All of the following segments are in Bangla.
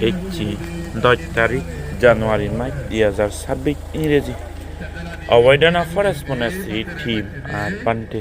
একটি 10 তারিখ জানুয়ারি মাস 2026 ইংরেজি অবৈধনা ফরেস্ট মনাস্ট্রি থিম আর পান্তে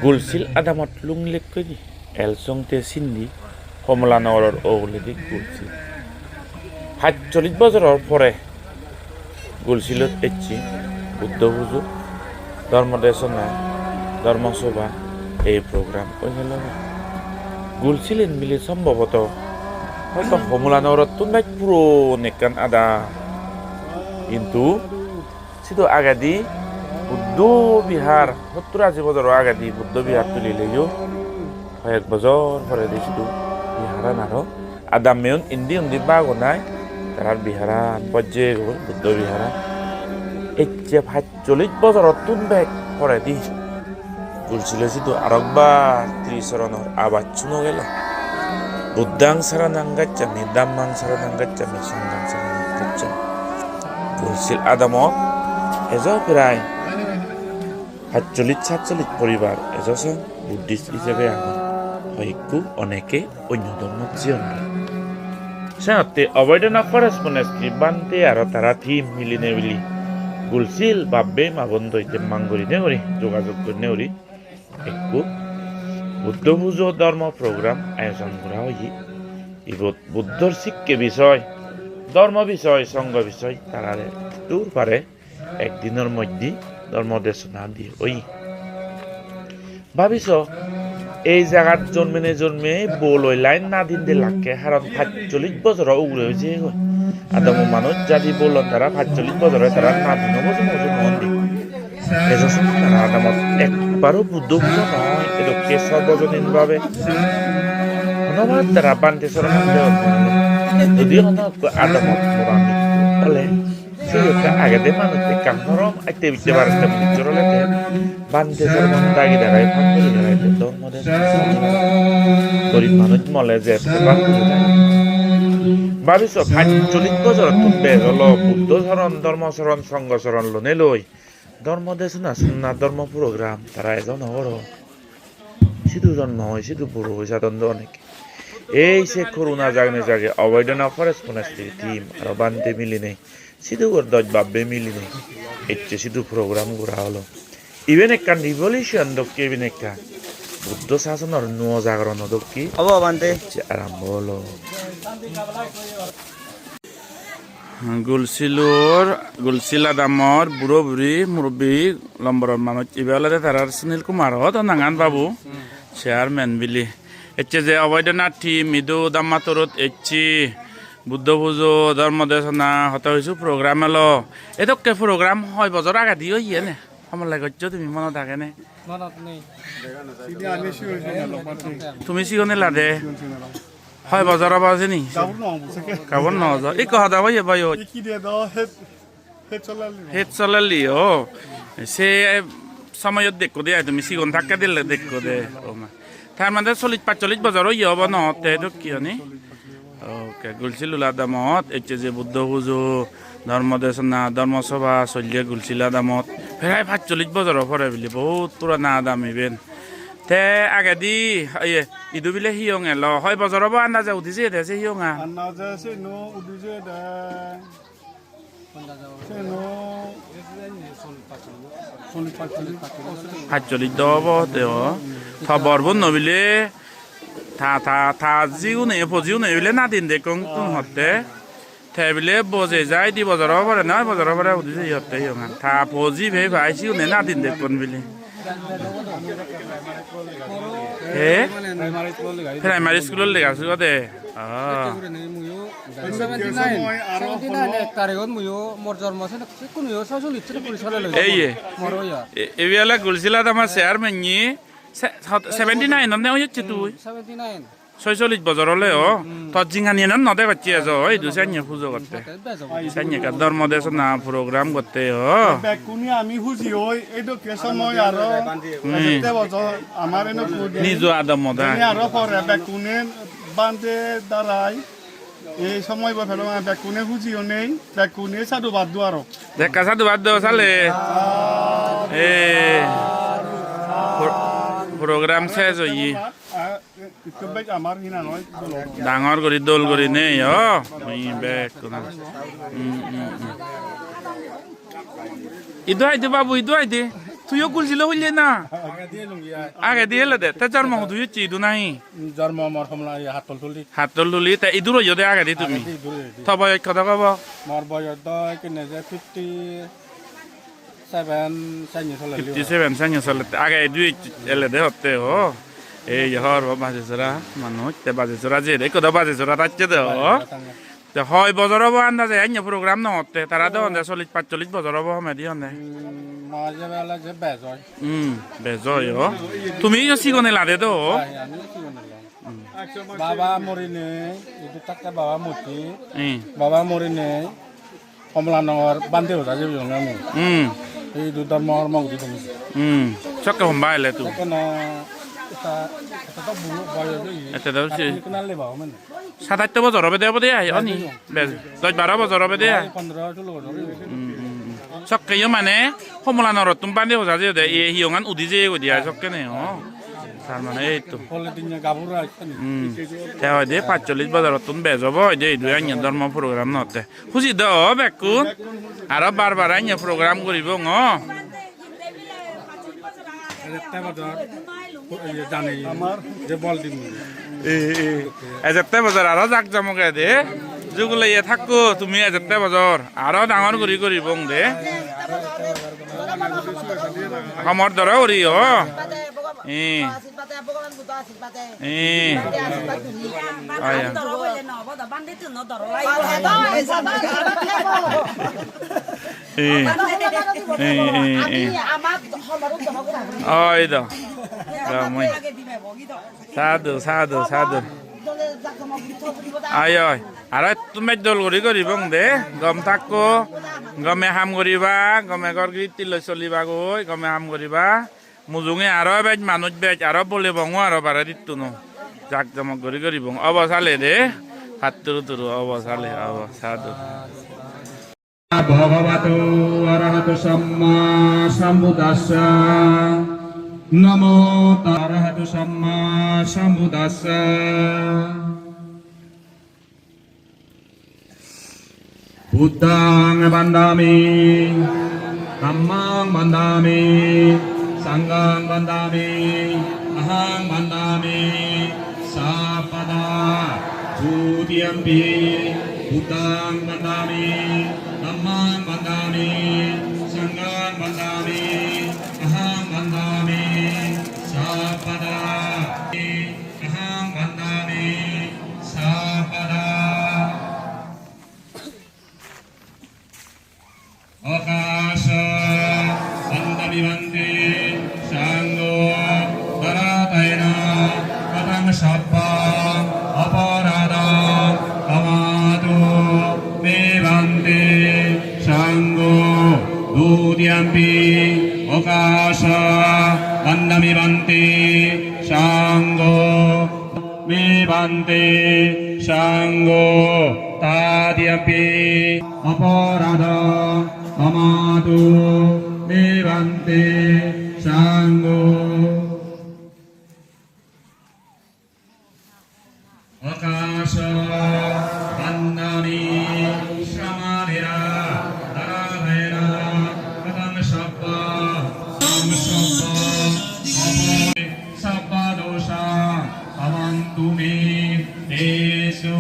গুলছিল আদামত লুংলেক করি এলসংতে সিন্ধি কমলানগরের ওগুলিদি গুলছিল ৪৭ বছরের পরে গুলছিলত এসছি বুদ্ধ পুজো ধর্মদেশনা ধর্মসভা এই প্রোগ্রাম ওইগুল গুলছিলেন মিলে সম্ভবত হয়তো কমলানগরের তুলনায় পুরো নেকান আদা কিন্তু শুধু আগাদি বুদ্ধ বিহার ৭০-৮০ বছর আগাদি বুদ্ধ বিহার তুলিলেও কয়েক বছর পরে দিয়ে শুধু বিহারান আরো আদা মেয়ন ইন্দি উন্দি বাগো নাই তার বিহারান পর্যায়ে গল বুদ্ধ বিহারান এচ্ছে ৪৫ বছর তুলবেক পরে দি গুলছিল শুধু আরেকবার ত্রিশরণর আবাদ শুনো গেল বুদ্ধাং সারানাং গাচ্ছামি দাম্মাং সারানাং গাচ্ছামি সংঘাং সারানাং গাচ্ছামি গুলছিল আদামত এজ প্রায় ৪৫-৪৭ পরিবার এজসং বুদ্ধিস্ট হিসেবে আহন হয়তো অনেকে অন্য ধর্ম জীবন সাথে অবৈধনা ফরেস্ট মনাস্ট্রি বানতে আর তারা থিম মিলিনে মিলি গুলছিল বাব্বে মাবন্ধ হইতে মাঙ্গরি নেওরি যোগাযোগ করে নেওরি একটু বুদ্ধ পুজো ধর্ম প্রোগ্রাম আয়োজন করা হয় ইবত বুদ্ধর শিক্ষা বিষয় ধর্ম বিষয় সঙ্গ বিষয় তারা দূর পারে একদিনের মধ্যে ধর্ম দেশনা দিয়ে ওই ভাবিস এই জায়গার জন্মে বল ওই লাইন না দিন দিয়ে লাগে কারণ ৪৫ বছর উগড়ে হয়েছে আদম মানুষ যদি বললেন তারা ৪৫ বছরে তারা না দিন মন দি এজন্য তারা আদামত একবারও বুদ্ধ পুজো নয় এদেরকে সর্বজনীন ভাবে ধন্যবাদ তারা বান্তে সরকার যদি আদামত মোরামি বলে সেটা আগে মানুষ কাম নরম আইতে বিতে পারতে চরলেতে বান্তে সরকার দাগি দাঁড়ায় ফাঙ্গলি দাঁড়াইতে ধর্মদের গরিব মানুষ মলে যে ভাবিস ৪৫ বছর তুলবে হলো বুদ্ধ শরণ ধর্মচরণ সংঘচরণ লোনে লই ধর্ম দেশনা সুন্না ধর্ম প্রোগ্রাম তারা এজন হর শুধু জন্ম হয় শুধু বুড়ো হয় সাধারণ অনেকে এই সে করোনা জাগে অবৈধনা ফরেস্ট মনাস্ট্রি থিম আর বানতে মিলি নেই শুধু ওর ১০ বাব্বে মিলি নেই এর শুধু প্রোগ্রাম করা হলো ইভেন একটা রিভলিউশন দক্ষি ইভেন একটা বুদ্ধ শাসনের নয় জাগরণ দক্ষি আরম্ভ হলো গুলছিলা দামর বুড়ো বুড়ি মুরব্বী লম্বরের মানুষ এবারে তার সুনীল কুমার হত নাঙান বাবু চেয়ারম্যান বিলি এচ্ছে যে অবৈধনাথ থিম মৃদু দাম্মাতরত এচ্ছি বুদ্ধ পুজো ধর্ম দেশনা হত হয়েছো প্রোগ্রাম এলো এদকে প্রোগ্রাম হয় বছর আগে দিয়ে ইয়ে নে সময় লাগছ তুমি মনত থাকে নে তুমি সিগনে লাদে হয় বছর আছে নি কাবন ন এই কথা দাও ইয়ে ভাই হেড চলালি ও সে সময়ত দেখো দে তুমি সিগন থাকা দিলে দেখো দে তার মানে ৪০-৪৫ বছর ইয়ে হব নহতে কি নি ওকে গুলছিল আদামত এচ্ছে যে বুদ্ধ পুজো ধর্ম দেশনা ধর্মসভা চলিয়ে গুলছিল আদামত প্রায় ৪৫ বছর পরে বলি বহুত পুরানা আদাম ইবেন তে আগে দি ইদু বিলে হিয়ং এল হয় বছর হব আন্দাজে উঠিছে দেছে হিয়ঙা আন্দাজে সে নো উঠিছে দা সে নো ৪৫ দব তেও থবর বন নবিলে থা জিও নে ফজিও নে বিলে না দিন দেখং তুন হতে থে বিলে বজে যায় দি বছর পরে না বছর পরে উঠিছে হতে হিয়ঙা থা ফজি ভে ভাইছিও নে না দিন দেখন বিলে প্রাইমারি স্কুলের লেখা আছো দে এইবিলাক গুলছিলা আমার চেয়ারম্যান 79 হচ্ছে তুই ৪৬ বছর হলে তোর জিঙানিয়ে নদে পাচ্ছি আজ এই দু সাইনে পুজো করতে সাইনে ধর্ম দেশ না প্রোগ্রাম করতে আমি খুঁজি ওই এইটো সময় আর আমার নিজ আদম মদা আর পরে বেকুনে বান্ধে দাঁড়াই এই সময় ফেলো বেকুনে খুঁজিও নেই বেকুনে সাধু বাদ দো আরো দেখা সাধু বাদ দো সালে প্রোগ্রাম শেষ হই ইটো বেগ আমাৰ হিনা নহয় ডাঙৰ কৰি দোল কৰি নে বেগ ইটো আইতে বাবু ইটো আইতে তুইও কুলছিল হইলে না আগে দিয়ে দে তা জন্ম তুই চিদু নাই জন্ম মোৰ সমলা হাতল তুলি তা ইদুর হইতে আগে দি তুমি তব কথা কব মোৰ বয়স কিনে যে 57 años চলে আগে দুই এলে দে হতে ও এই হর বাজে জরা মানুষ তে বাজে জরা যে রে কত বাজে জরা রাজ্যে দে তে হয় বজর হবো আন্দাজে আইন প্রোগ্রাম নহতে তারা দে 40-45 বজর হবো মেদি হনে মাঝে বেলা যে বেজয় বেজয় ও তুমি সিগনে লাদে তো বাবা মরিনে itu takta bawa muti bawa morine Komlanor bande hoja je bilong এই দুটার মহর মগ দি তুমি চক্কে হম্বাই লে তু কেন এটা তো বুলো বয় দেই এটা দাও সে কেন লে বাও মানে 7-8 বছর হবে দে বদে আই অনি 10-12 বছর হবে দে 15-16 বছর চক্কে মানে কমলানর তুমি বান্দে হোজা যে এ হিয়ঙান উদি যে গদি আই চক্কে নে তার মানে এই তো বলে দিন গাবুরা আইছনি তে হয় দে 45 বছর তুমি বেজব হয় দে দুই আইন ধর্ম প্রোগ্রাম নতে খুশি দ বেকু আর বারবার আইন প্রোগ্রাম করিব একটা বাজার জানি আমার যে বল দিন এজেতে বাজার আর জাক জমকে দে যুগলে ইয়ে থাকো তুমি এজেতে বাজার আর ডাঙর করি করিব দে আমার ধরা করি সাধু সাধু সাধু আয় আর তুমি দল করি করিব দে গম থাকো গমে হাম করিবা গমে ঘর কীর্তি লৈ চলিবা গৈ গমে হাম করিবা মুজুঙে আর বেজ মানুষ বেজ আর বলে বঙো আর বারে দিত নো জাক জমক করি করিব অবসালে দে হাত তুরু তুরু অবসালে অব সাধু ভগবতো অরহত সম্মা সম্বুদ্ধাস্স নমো অরহত সম্মা সম্বুদ্ধাস্স বুদ্ধং বন্দামি ধম্মং বন্দামি সংঘং বন্দামি অহং বন্দামি সাপদা যুতিয়ম্পি বুদ্ধং বন্দামি ধম্মং বন্দামি সংঘং বন্দামি অহং বন্দামি সাপদা অহং বন্দামি সাপদা আকাশ বন্দমি বন্দে সাঙ্গো দরাতয়না পদং সব্বা অপরাধা কমাতো মে বন্দে সাঙ্গো দুদিয়াম্পি আকাশ বন্দমি বন্দে সাঙ্গো মে বন্দে সাঙ্গো তাদিয়াম্পি অপরাধা কমাতো মে বন্দে সাঙ্গো আকাশ বন্দমি শ্রমানিরা দারাধেনা কদং সব্বা সব্বা দোষা ভবন্তু মে তেষু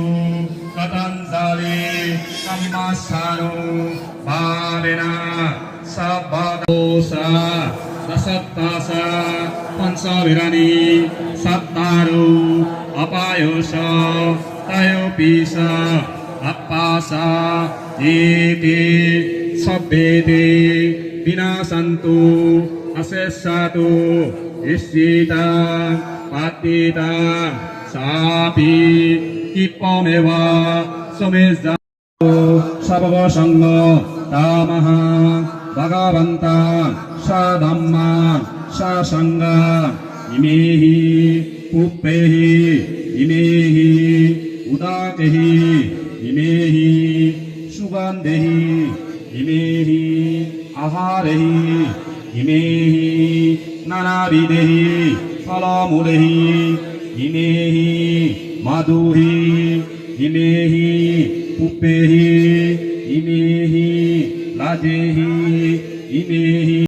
কতঞ্জলি সম্মাসানো ভাবেনা সব্বা দোষা দশত্তাসা পঞ্চবিরানি সত্তারু অপায়ুষ তয়োপিস অপাসা ইতি সব্বেতি বিনাশন্তু অশেষাতু ইষ্টিতা পাতিতা সাপি কিপমেব সমেজা সর্বসঙ্গ তামহ ভগবন্তা সদম্মা সসঙ্গ ইমেহি পুপ্পেহি ইমেহি উদাকেহি ইমেহি সুগন্ধেহি ইমেহি আহারেহি ইমেহি নানাবিধেহি ফলমূলেহি ইমেহি মাধুহি ইমেহি পুপেহি ইমেহি লাজেহি ইমেহি